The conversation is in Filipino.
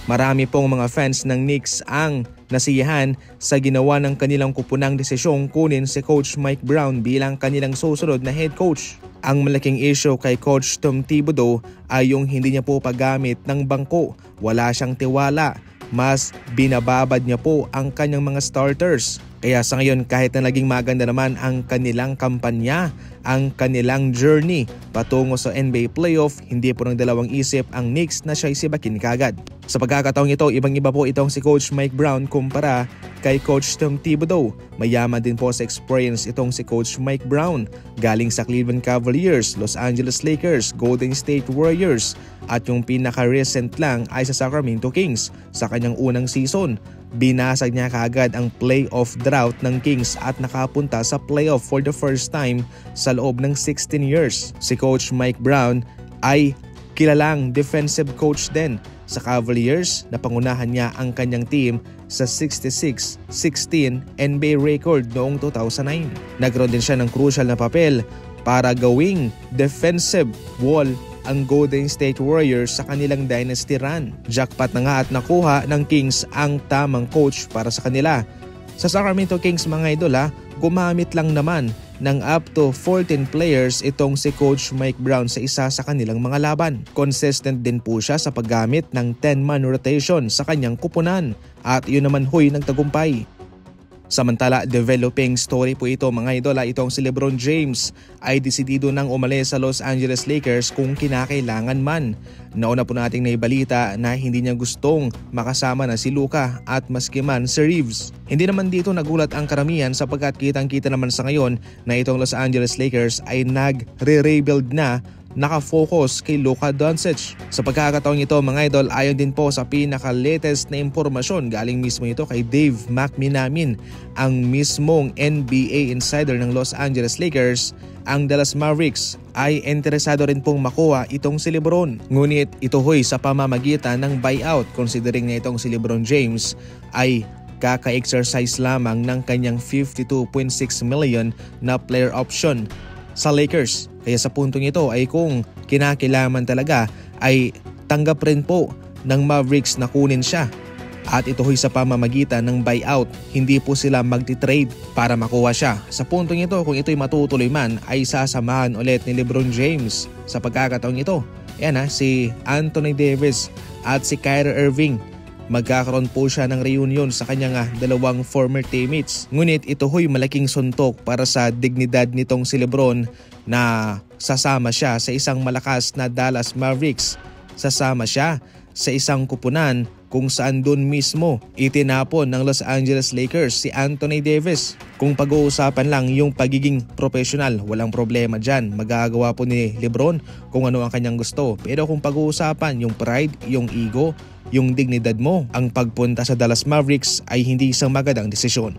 Marami pong mga fans ng Knicks ang nasiyahan sa ginawa ng kanilang kupunang desisyong kunin si Coach Mike Brown bilang kanilang susunod na head coach. Ang malaking issue kay Coach Tom Thibodeau ay yung hindi niya po paggamit ng bangko. Wala siyang tiwala. Mas binababad niya po ang kanyang mga starters. Kaya sa ngayon kahit na naging maganda naman ang kanilang kampanya, ang kanilang journey patungo sa NBA playoff, hindi po ng dalawang isip ang Knicks na siya'y sibakin kagad. Sa pagkakataong ito, ibang-iba po itong si Coach Mike Brown kumpara kay Coach Tom Thibodeau. Mayaman din po sa experience itong si Coach Mike Brown. Galing sa Cleveland Cavaliers, Los Angeles Lakers, Golden State Warriors at yung pinaka-recent lang ay sa Sacramento Kings. Sa kanyang unang season, binasag niya kaagad ang playoff drought ng Kings at nakapunta sa playoff for the first time sa loob ng 16 years. Si Coach Mike Brown ay kilalang defensive coach din sa Cavaliers na pangunahan niya ang kanyang team sa 66-16 NBA record noong 2009. Nagkaroon din siya ng crucial na papel para gawing defensive wall ang Golden State Warriors sa kanilang dynasty run. Jackpot na nga at nakuha ng Kings ang tamang coach para sa kanila. Sa Sacramento Kings mga idol gumamit lang naman ng up to 14 players itong si Coach Mike Brown sa isa sa kanilang mga laban. Consistent din po siya sa paggamit ng 10-man rotation sa kanyang kupunan at yun naman huy nagtagumpay. Samantala, developing story po ito mga idol. Itong si LeBron James ay desidido nang umalis sa Los Angeles Lakers kung kinakailangan man. Nauna po nating naibalita na hindi niya gustong makasama na si Luka at maski man si Reeves. Hindi naman dito nagulat ang karamihan sapagkat kitang-kita naman sa ngayon na itong Los Angeles Lakers ay nagre-rebuild na, nakafocus kay Luka Doncic. Sa pagkakataong ito mga idol, ayon din po sa pinaka-latest na impormasyon, galing mismo ito kay Dave McMenamin, ang mismong NBA insider ng Los Angeles Lakers, ang Dallas Mavericks ay interesado rin pong makuha itong si LeBron. Ngunit ito hoy sa pamamagitan ng buyout, considering na itong si LeBron James ay kaka-exercise lamang ng kanyang $52.6 million na player option sa Lakers. Kaya sa puntong ito ay kung kinakailangan talaga ay tanggap rin po ng Mavericks na kunin siya. At ito ho'y sa pamamagitan ng buyout, hindi po sila magti-trade para makuha siya. Sa puntong ito, kung ito'y matutuloy man, ay sasamahan ulit ni LeBron James sa pagkakataong ito. Yan si Anthony Davis at si Kyrie Irving. Magkakaroon po siya ng reunion sa kanyang dalawang former teammates. Ngunit ito ho'y malaking suntok para sa dignidad nitong si LeBron na sasama siya sa isang malakas na Dallas Mavericks. Sasama siya sa isang kupunan kung saan doon mismo itinapon ng Los Angeles Lakers si Anthony Davis. Kung pag-uusapan lang yung pagiging professional, walang problema dyan. Magagawa po ni LeBron kung ano ang kanyang gusto. Pero kung pag-uusapan yung pride, yung ego, yung dignidad mo, ang pagpunta sa Dallas Mavericks ay hindi isang magandang desisyon.